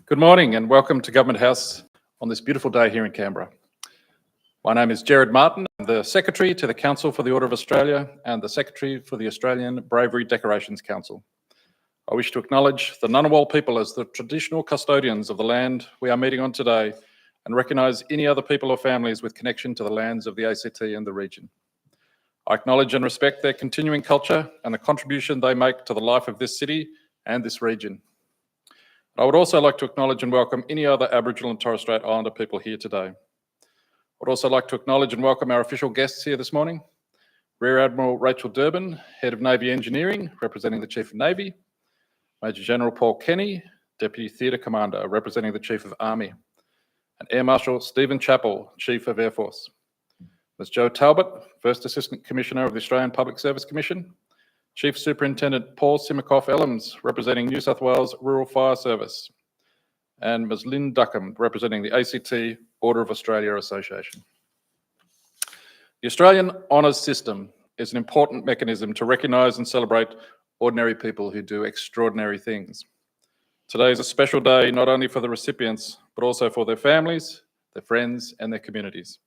Good morning and welcome to Government House on this beautiful day here in Canberra. My name is Gerard Martin. I'm the Secretary to the Council for the Order of Australia and the Secretary for the Australian Bravery Decorations Council. I wish to acknowledge the Ngunnawal people as the traditional custodians of the land we are meeting on today and recognise any other people or families with connection to the lands of the ACT and the region. I acknowledge and respect their continuing culture and the contribution they make to the life of this city and this region. I would also like to acknowledge and welcome any other Aboriginal and Torres Strait Islander people here today. I would also like to acknowledge and welcome our official guests here this morning. Rear Admiral Rachel Durbin, Head of Navy Engineering, representing the Chief of Navy. Major General Paul Kenny, Deputy Theatre Commander, representing the Chief of Army. And Air Marshal Stephen Chappell, Chief of Air Force. Ms. Jo Talbot, First Assistant Commissioner of the Australian Public Service Commission. Chief Superintendent Paul Simikoff-Ellams, representing New South Wales Rural Fire Service, and Ms. Lynn Duckham, representing the ACT Order of Australia Association. The Australian Honours System is an important mechanism to recognise and celebrate ordinary people who do extraordinary things. Today is a special day not only for the recipients, but also for their families, their friends, and their communities.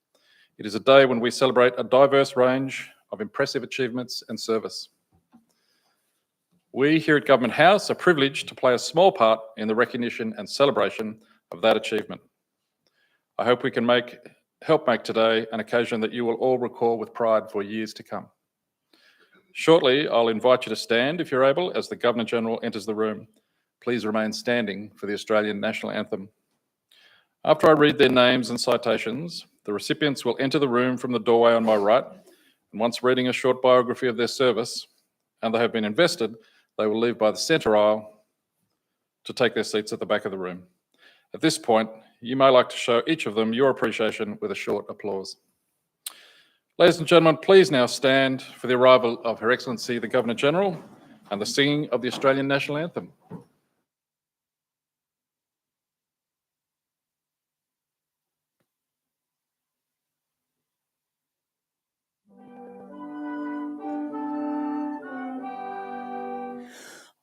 It is a day when we celebrate a diverse range of impressive achievements and service. We here at Government House are privileged to play a small part in the recognition and celebration of that achievement. I hope we can help make today an occasion that you will all recall with pride for years to come. Shortly, I'll invite you to stand if you're able as the Governor-General enters the room. Please remain standing for the Australian National Anthem. After I read their names and citations, the recipients will enter the room from the doorway on my right, and once reading a short biography of their service, and they have been invested, they will leave by the centre aisle to take their seats at the back of the room. At this point, you may like to show each of them your appreciation with a short applause. Ladies and gentlemen, please now stand for the arrival of Her Excellency the Governor-General and the singing of the Australian National Anthem.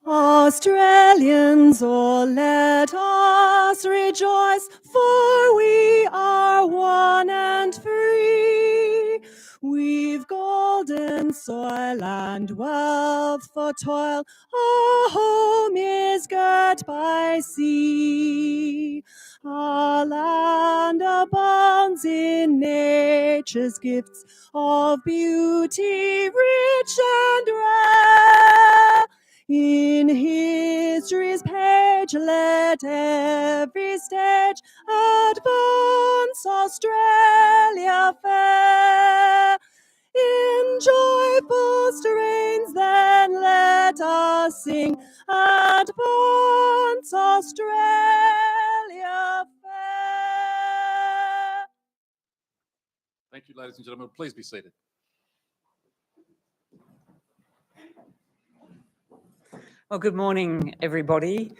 Australians, oh, let us rejoice, for we are one and free. We've golden soil and wealth for toil. Our home is girt by sea. Our land abounds in nature's gifts of beauty, rich and rare. In history's page, let every stage advance Australia fair. In joyful strains, then let us sing, advance Australia fair. Thank you, ladies and gentlemen. Please be seated. Well, good morning, everybody.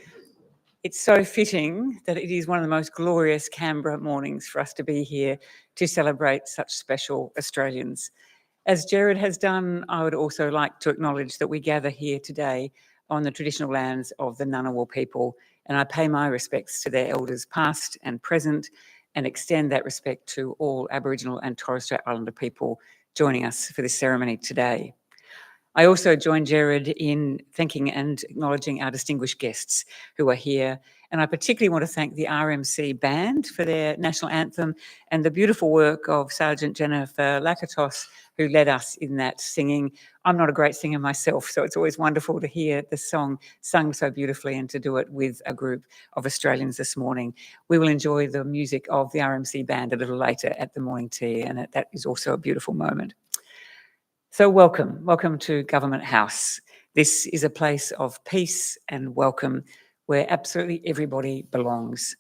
It's so fitting that it is one of the most glorious Canberra mornings for us to be here to celebrate such special Australians. As Gerard has done, I would also like to acknowledge that we gather here today on the traditional lands of the Ngunnawal people, and I pay my respects to their elders past and present and extend that respect to all Aboriginal and Torres Strait Islander people joining us for this ceremony today. I also join Gerard in thanking and acknowledging our distinguished guests who are here. And I particularly want to thank the RMC Band for their national anthem and the beautiful work of Sergeant Jennifer Lakatos, who led us in that singing. I'm not a great singer myself, so it's always wonderful to hear the song sung so beautifully and to do it with a group of Australians this morning. We will enjoy the music of the RMC Band a little later at the morning tea, and that is also a beautiful moment. So welcome to Government House. This is a place of peace and welcome where absolutely everybody belongs.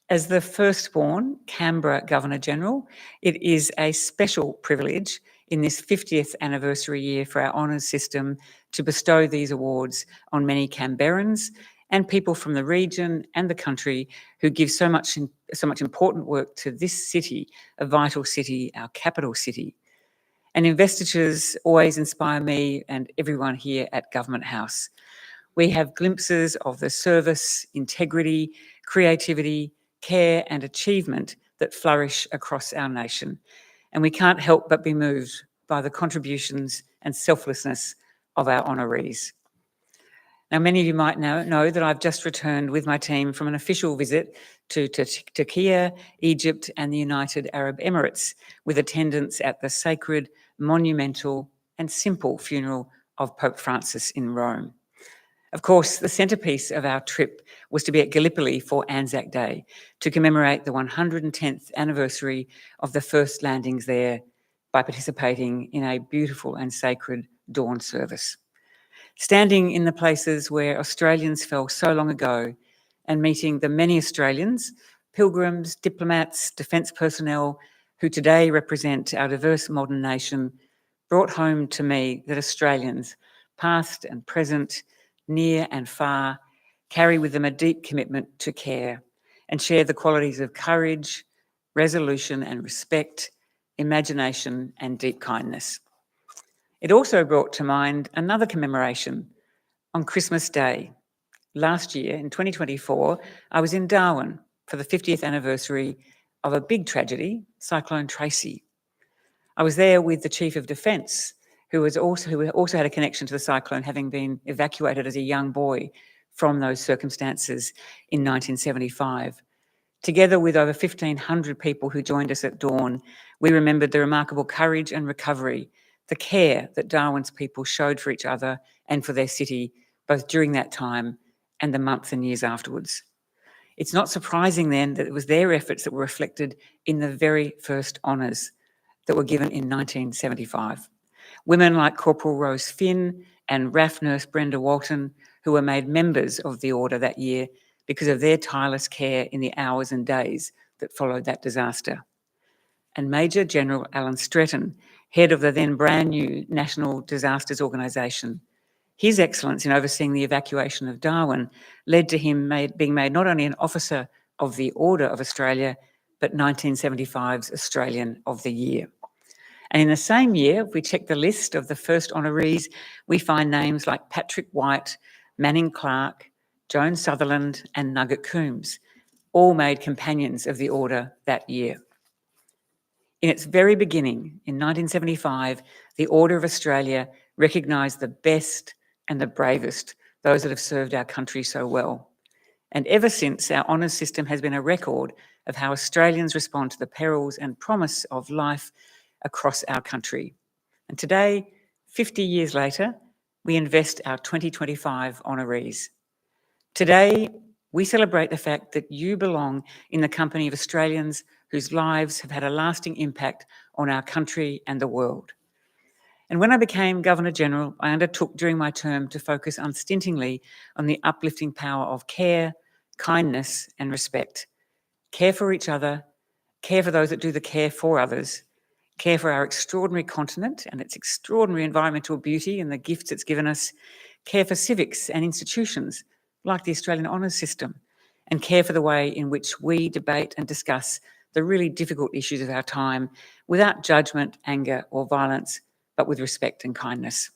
As the firstborn Canberra Governor-General, it is a special privilege in this 50th anniversary year for our honours system to bestow these awards on many Canberrans and people from the region and the country who give so much important work to this city, a vital city, our capital city. And investitures always inspire me and everyone here at Government House. we have glimpses of the service, integrity, creativity, care and achievement that flourish across our nation. And we can't help but be moved by the contributions and selflessness of our honorees. Now, many of you might know that I've just returned with my team from an official visit to Turkey, Egypt and the United Arab Emirates, with attendance at the sacred, monumental and simple funeral of Pope Francis in Rome. Of course, the centrepiece of our trip was to be at Gallipoli for Anzac Day to commemorate the 110th anniversary of the first landings there by participating in a beautiful and sacred dawn service. Standing in the places where Australians fell so long ago and meeting the many Australians, pilgrims, diplomats, defence personnel who today represent our diverse modern nation, brought home to me that Australians, past and present, near and far, carry with them a deep commitment to care and share the qualities of courage, resolution and respect, imagination and deep kindness. It also brought to mind another commemoration on Christmas Day. Last year, in 2024, I was in Darwin for the 50th anniversary of a big tragedy, Cyclone Tracy. I was there with the Chief of Defence, who also had a connection to the cyclone, having been evacuated as a young boy from those circumstances in 1975. Together with over 1,500 people who joined us at dawn, we remembered the remarkable courage and recovery, the care that Darwin's people showed for each other and for their city, both during that time and the months and years afterwards. It's not surprising then that it was their efforts that were reflected in the very first honours that were given in 1975. Women like Corporal Rose Finn and RAF nurse Brenda Walton, who were made members of the Order that year because of their tireless care in the hours and days that followed that disaster. And Major General Alan Stretton, head of the then brand new National Disasters Organisation. His excellence in overseeing the evacuation of Darwin led to him being made not only an officer of the Order of Australia, but 1975's Australian of the Year. And in the same year, if we check the list of the first honorees, we find names like Patrick White, Manning Clark, Joan Sutherland and Nugget Coombs, all made companions of the Order that year. In its very beginning, in 1975, the Order of Australia recognised the best and the bravest, those that have served our country so well. And ever since, our honours system has been a record of how Australians respond to the perils and promise of life across our country. And today, 50 years later, we invest our 2025 honorees. Today, we celebrate the fact that you belong in the company of Australians whose lives have had a lasting impact on our country and the world. And when I became Governor-General, I undertook during my term to focus unstintingly on the uplifting power of care, kindness and respect. Care for each other, care for those that do the care for others, care for our extraordinary continent and its extraordinary environmental beauty and the gifts it's given us, care for civics and institutions like the Australian Honours System, and care for the way in which we debate and discuss the really difficult issues of our time without judgment, anger or violence, but with respect and kindness.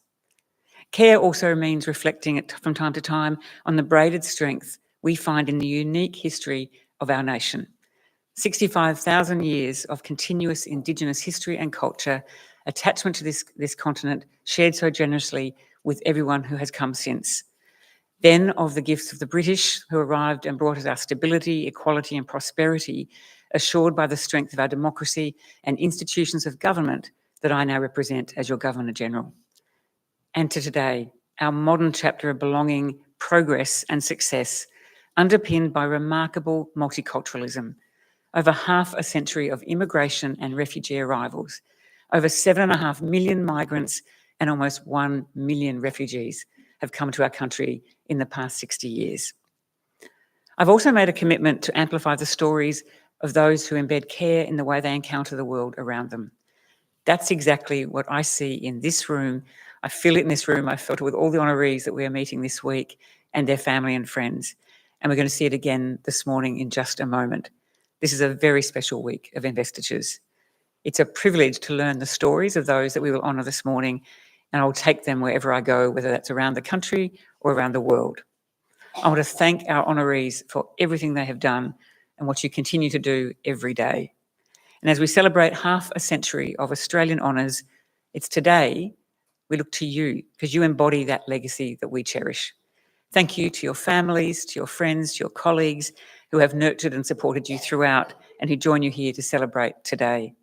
Care also means reflecting from time to time on the braided strength we find in the unique history of our nation. 65,000 years of continuous Indigenous history and culture, attachment to this continent shared so generously with everyone who has come since. Then of the gifts of the British who arrived and brought us our stability, equality and prosperity, assured by the strength of our democracy and institutions of government that I now represent as your Governor-General. And to today, our modern chapter of belonging, progress and success, underpinned by remarkable multiculturalism, over half a century of immigration and refugee arrivals, over 7.5 million migrants and almost 1 million refugees have come to our country in the past 60 years. I've also made a commitment to amplify the stories of those who embed care in the way they encounter the world around them. That's exactly what I see in this room. I feel it in this room. I felt it with all the honorees that we are meeting this week and their family and friends. And we're going to see it again this morning in just a moment. This is a very special week of investitures. It's a privilege to learn the stories of those that we will honour this morning, and I'll take them wherever I go, whether that's around the country or around the world. I want to thank our honorees for everything they have done and what you continue to do every day. And as we celebrate half a century of Australian honours, it's today we look to you because you embody that legacy that we cherish. Thank you to your families, to your friends, to your colleagues who have nurtured and supported you throughout and who join you here to celebrate today.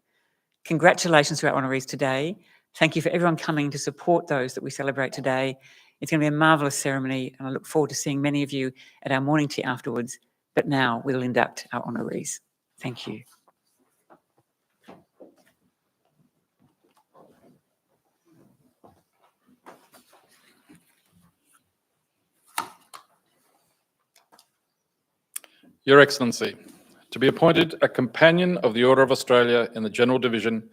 Congratulations to our honorees today. Thank you for everyone coming to support those that we celebrate today. It's going to be a marvellous ceremony and I look forward to seeing many of you at our morning tea afterwards. But now we'll induct our honorees. Thank you. Your Excellency, to be appointed a Companion of the Order of Australia in the General Division,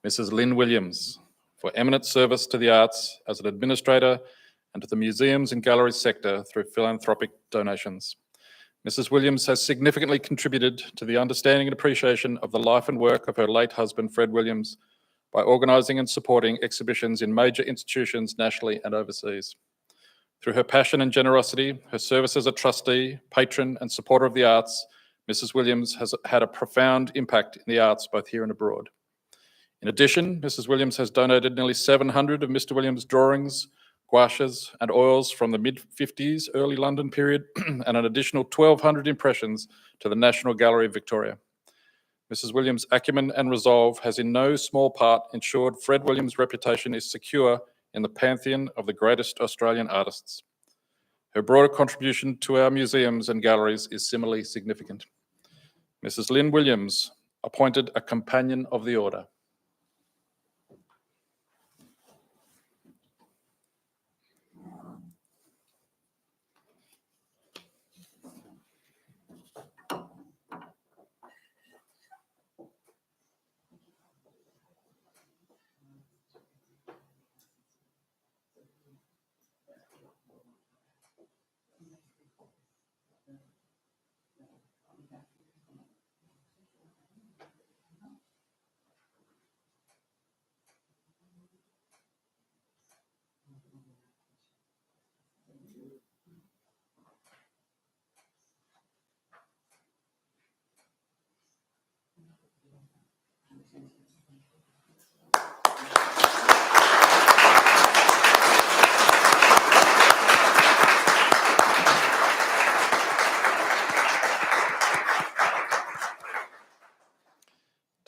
Mrs. Lynn Williams, for eminent service to the arts as an administrator and to the museums and galleries sector through philanthropic donations. Mrs. Williams has significantly contributed to the understanding and appreciation of the life and work of her late husband, Fred Williams, by organising and supporting exhibitions in major institutions nationally and overseas. Through her passion and generosity, her service as a trustee, patron and supporter of the arts, Mrs. Williams has had a profound impact in the arts both here and abroad. In addition, Mrs. Williams has donated nearly 700 of Mr. Williams' drawings, gouaches and oils from the mid-50s, early London period, and an additional 1,200 impressions to the National Gallery of Victoria. Mrs. Williams' acumen and resolve has in no small part ensured Fred Williams' reputation is secure in the pantheon of the greatest Australian artists. Her broader contribution to our museums and galleries is similarly significant. Mrs. Lynn Williams, appointed a Companion of the Order.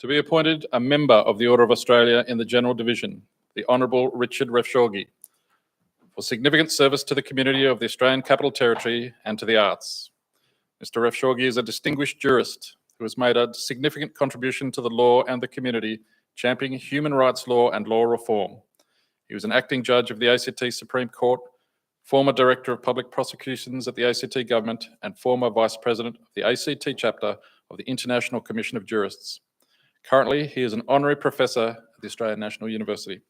To be appointed a member of the Order of Australia in the General Division, the Honourable Richard Rashogi, for significant service to the community of the Australian Capital Territory and to the arts. Mr. Rashogi is a distinguished jurist who has made a significant contribution to the law and the community, championing human rights law and law reform. He was an acting judge of the ACT Supreme Court, former Director of Public Prosecutions at the ACT Government, and former Vice President of the ACT chapter of the International Commission of Jurists. Currently, he is an honorary professor at the Australian National University.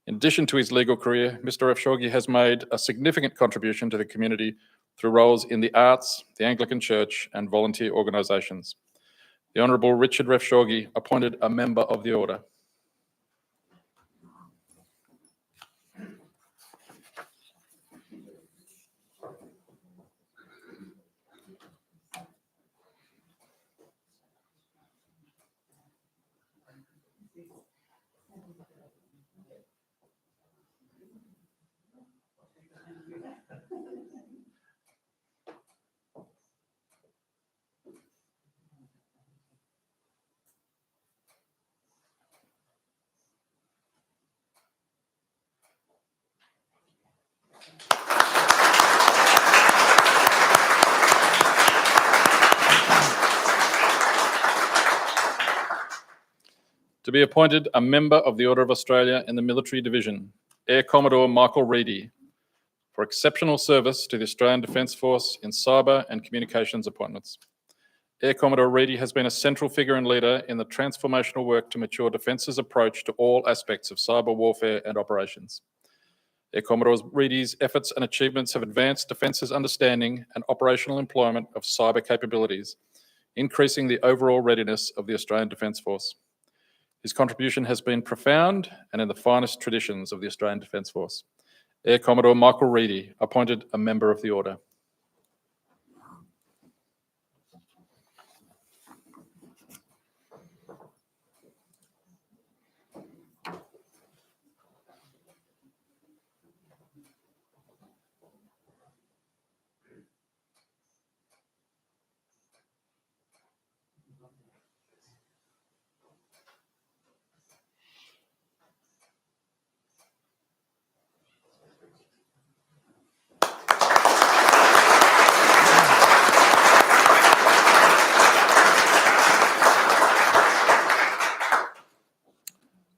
In addition to his legal career, Mr. Rashogi has made a significant contribution to the community through roles in the arts, the Anglican Church, and volunteer organisations. The Honourable Richard Rashogi, appointed a member of the Order. To be appointed a member of the Order of Australia in the Military Division, Air Commodore Michael Rei, for exceptional service to the Australian Defence Force in cyber and communications appointments. Air Commodore Rei has been a central figure and leader in the transformational work to mature Defence's approach to all aspects of cyber warfare and operations. Air Commodore Rei's efforts and achievements have advanced Defence's understanding and operational employment of cyber capabilities, increasing the overall readiness of the Australian Defence Force. His contribution has been profound and in the finest traditions of the Australian Defence Force. Air Commodore Michael Rei, appointed a member of the Order.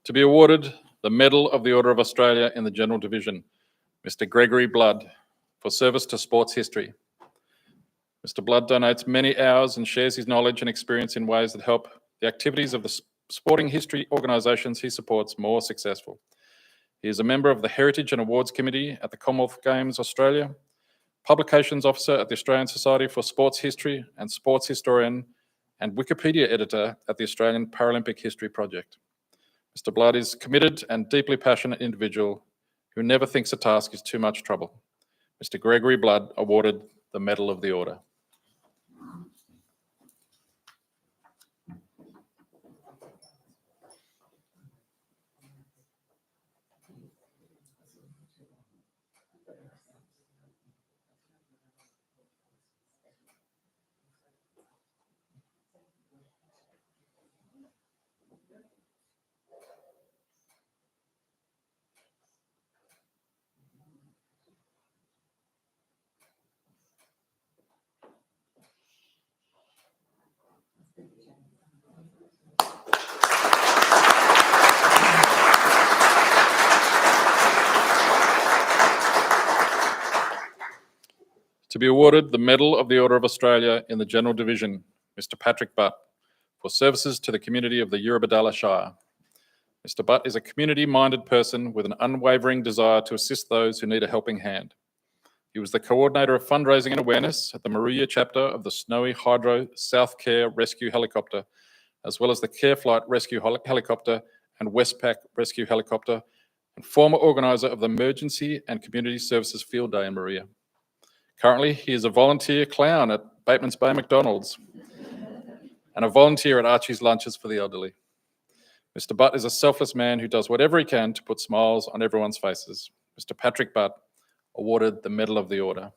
To be awarded the Medal of the Order of Australia in the General Division, Mr. Gregory Blood, for service to sports history. Mr. Blood donates many hours and shares his knowledge and experience in ways that help the activities of the sporting history organisations he supports more successful. He is a member of the Heritage and Awards Committee at the Commonwealth Games Australia, Publications Officer at the Australian Society for Sports History and Sports Historian, and Wikipedia Editor at the Australian Paralympic History Project. Mr. Blood is a committed and deeply passionate individual who never thinks a task is too much trouble. Mr. Gregory Blood, awarded the Medal of the Order. To be awarded the Medal of the Order of Australia in the General Division, Mr. Patrick Butt, for services to the community of the Eurobodalla Shire. Mr. Butt is a community-minded person with an unwavering desire to assist those who need a helping hand. He was the coordinator of fundraising and awareness at the Riyle chapter of the Snowy Hydro South Care Rescue Helicopter, as well as the Care Flight Rescue Helicopter and Westpac Rescue Helicopter, and former organiser of the Emergency and Community Services Field Day in Maria. Currently, he is a volunteer clown at Bateman's Bay McDonald's and a volunteer at Archie's Lunches for the Elderly. Mr. Butt is a selfless man who does whatever he can to put smiles on everyone's faces. Mr. Patrick Butt, awarded the Medal of the Order.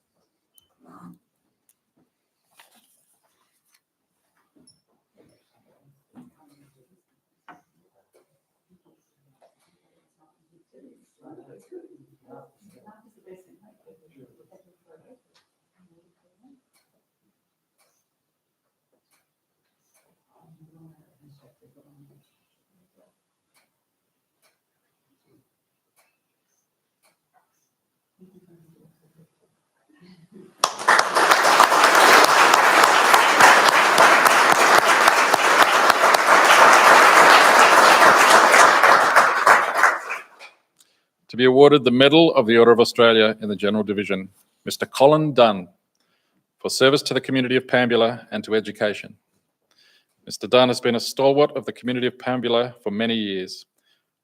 To be awarded the Medal of the Order of Australia in the General Division, Mr. Colin Dunn, for service to the community of Pambula and to education. Mr. Dunn has been a stalwart of the community of Pambula for many years,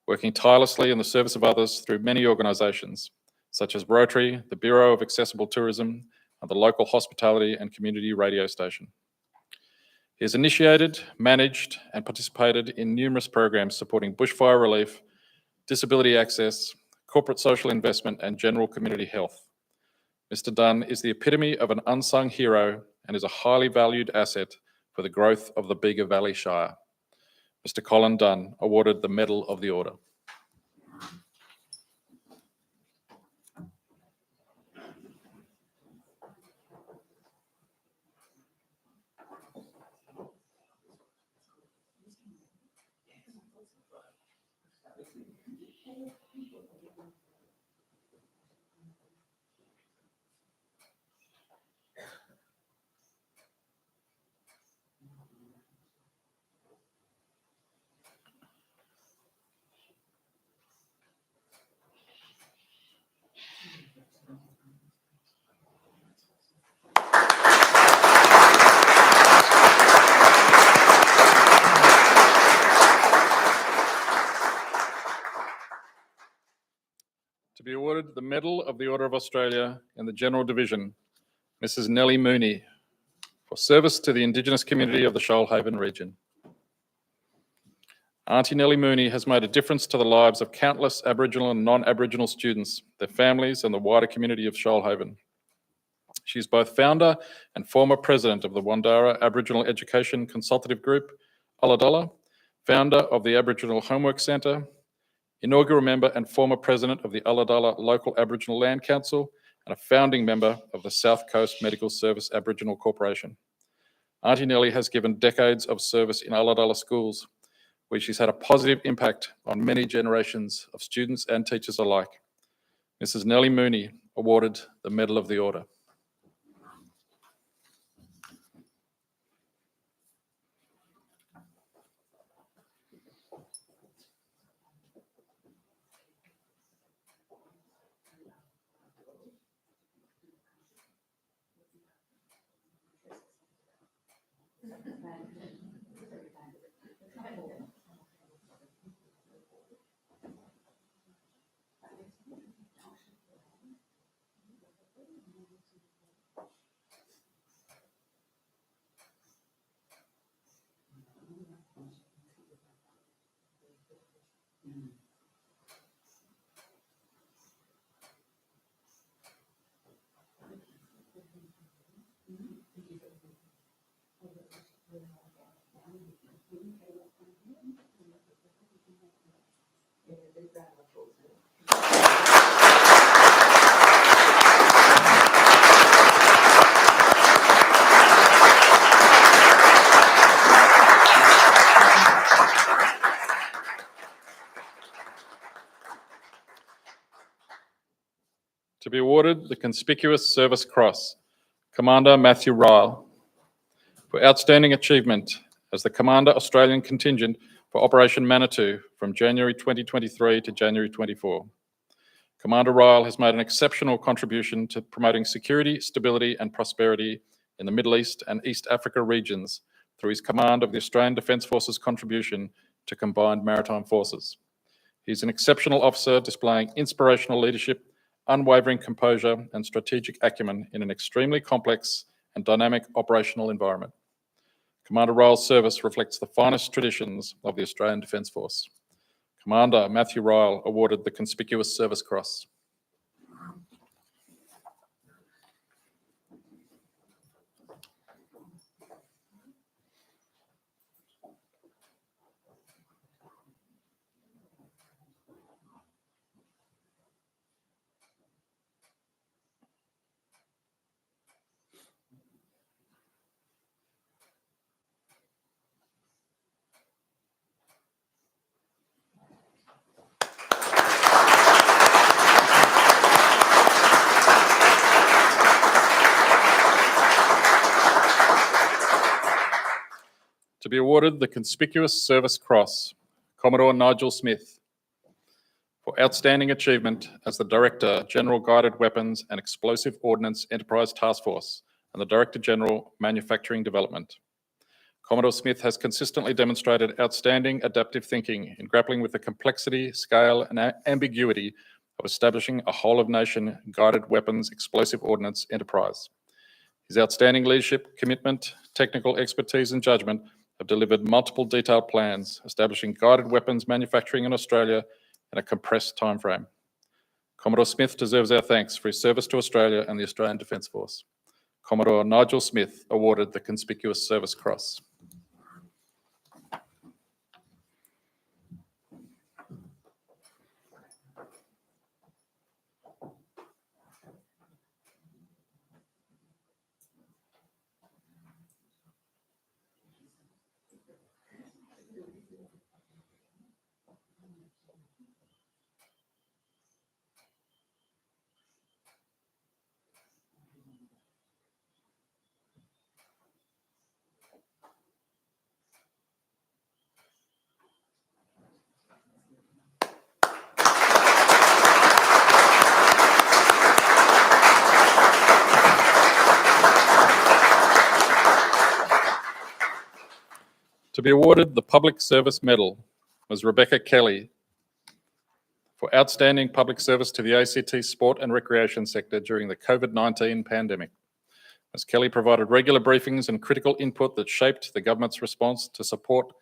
working tirelessly in the service of others through many organisations, such as Rotary, the Bureau of Accessible Tourism, and the local hospitality and community radio station. He has initiated, managed, and participated in numerous programs supporting bushfire relief, disability access, corporate social investment, and general community health. Mr. Dunn is the epitome of an unsung hero and is a highly valued asset for the growth of the Bega Valley Shire. Mr. Colin Dunn, awarded the Medal of the Order. the Medal of the Order of Australia in the General Division, Mrs. Nelly Mooney, for service to the Indigenous community of the Shoalhaven region. Auntie Nelly Mooney has made a difference to the lives of countless Aboriginal and non-Aboriginal students, their families, and the wider community of Shoalhaven. She is both founder and former president of the Wandara Aboriginal Education Consultative Group, Ulladulla, founder of the Aboriginal Homework Centre, inaugural member and former president of the Ulladulla Local Aboriginal Land Council, and a founding member of the South Coast Medical Service Aboriginal Corporation. Auntie Nelly has given decades of service in Ulladulla schools, where she's had a positive impact on many generations of students and teachers alike. Mrs. Nelly Mooney awarded the Medal of the Order. To be awarded the Conspicuous Service Cross, Commander Matthew Riyle, for outstanding achievement as the Commander Australian Contingent for Operation Manitou from January 2023 to January 24. Commander Riyle has made an exceptional contribution to promoting security, stability and prosperity in the Middle East and East Africa regions through his command of the Australian Defence Force's contribution to combined maritime forces. He's an exceptional officer displaying inspirational leadership, unwavering composure and strategic acumen in an extremely complex and dynamic operational environment. Commander Ryle's service reflects the finest traditions of the Australian Defence Force. Commander Matthew Riyle awarded the Conspicuous Service Cross. To be awarded the Conspicuous Service Cross, Commodore Nigel Smith, for outstanding achievement as the Director, General Guided Weapons and Explosive Ordnance Enterprise Task Force and the Director General, Manufacturing Development. Commodore Smith has consistently demonstrated outstanding adaptive thinking in grappling with the complexity, scale and ambiguity of establishing a whole-of-nation guided weapons explosive ordnance enterprise. His outstanding leadership, commitment, technical expertise and judgment have delivered multiple detailed plans establishing guided weapons manufacturing in Australia in a compressed timeframe. Commodore Smith deserves our thanks for his service to Australia and the Australian Defence Force. Commodore Nigel Smith awarded the Conspicuous Service Cross. To be awarded the Public Service Medal was Rebecca Kelly for outstanding public service to the ACT sport and recreation sector during the COVID-19 pandemic. Ms. Kelly provided regular briefings and critical input that shaped the government's response to support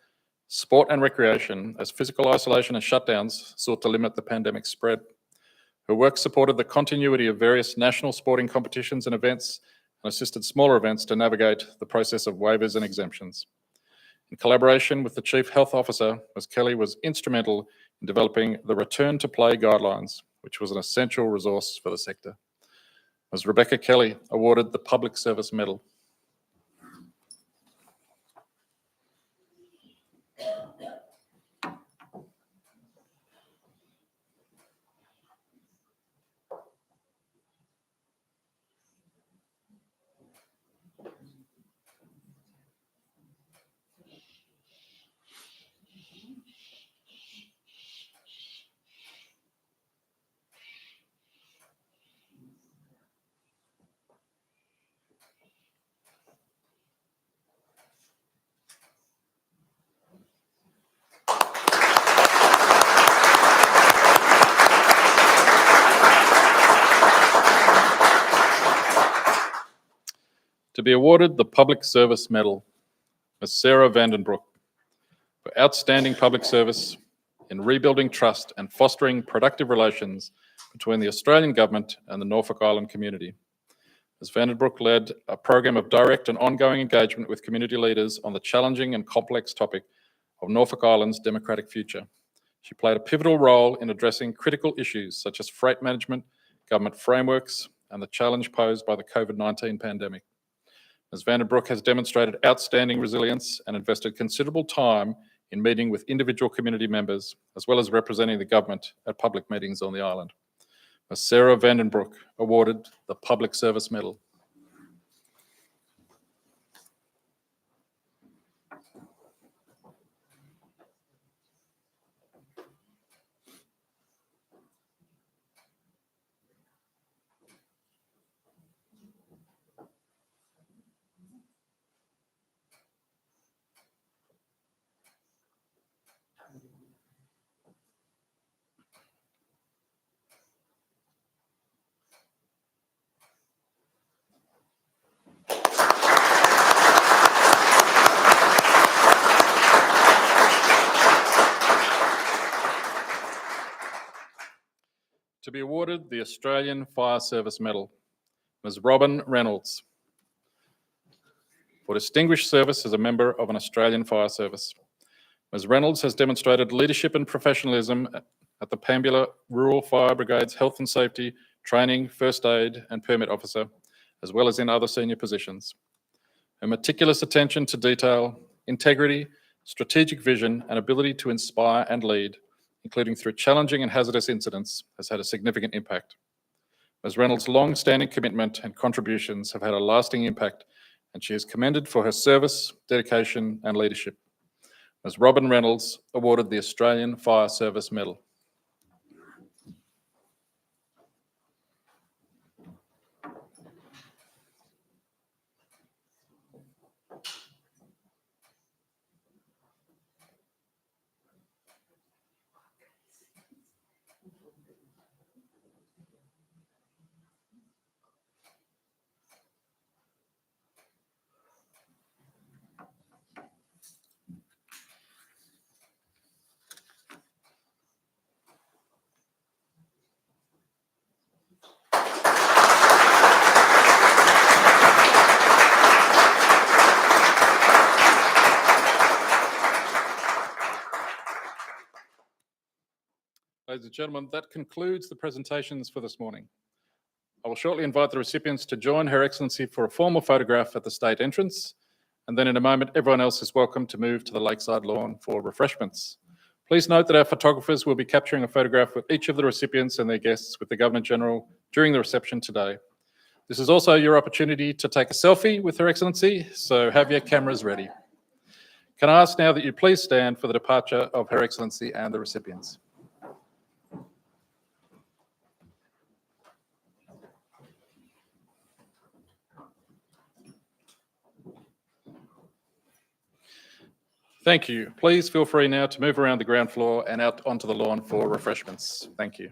sport and recreation as physical isolation and shutdowns sought to limit the pandemic spread. Her work supported the continuity of various national sporting competitions and events and assisted smaller events to navigate the process of waivers and exemptions. In collaboration with the Chief Health Officer, Ms. Kelly was instrumental in developing the Return to Play guidelines, which was an essential resource for the sector. Ms. Rebecca Kelly awarded the Public Service Medal. To be awarded the Public Service Medal, Ms. Sarah Vandenbrook, for outstanding public service in rebuilding trust and fostering productive relations between the Australian Government and the Norfolk Island community. Ms. Vandenbrook led a program of direct and ongoing engagement with community leaders on the challenging and complex topic of Norfolk Island's democratic future. She played a pivotal role in addressing critical issues such as freight management, government frameworks, and the challenge posed by the COVID-19 pandemic. Ms. Vandenbrook has demonstrated outstanding resilience and invested considerable time in meeting with individual community members, as well as representing the government at public meetings on the island. Ms. Sarah Vandenbrook awarded the Public Service Medal. To be awarded the Australian Fire Service Medal, Ms. Robin Reynolds, for distinguished service as a member of an Australian Fire Service. Ms. Reynolds has demonstrated leadership and professionalism at the Pambula Rural Fire Brigade's Health and Safety, Training, First Aid and Permit Officer, as well as in other senior positions. Her meticulous attention to detail, integrity, strategic vision, and ability to inspire and lead, including through challenging and hazardous incidents, has had a significant impact. Ms. Reynolds' long-standing commitment and contributions have had a lasting impact, and she is commended for her service, dedication, and leadership. Ms. Robin Reynolds awarded the Australian Fire Service Medal. Ladies and gentlemen, that concludes the presentations for this morning. I will shortly invite the recipients to join Her Excellency for a formal photograph at the state entrance, and then in a moment, everyone else is welcome to move to the lakeside lawn for refreshments. Please note that our photographers will be capturing a photograph with each of the recipients and their guests with the Governor-General during the reception today. This is also your opportunity to take a selfie with Her Excellency, so have your cameras ready. Can I ask now that you please stand for the departure of Her Excellency and the recipients. Thank you. Please feel free now to move around the ground floor and out onto the lawn for refreshments. Thank you.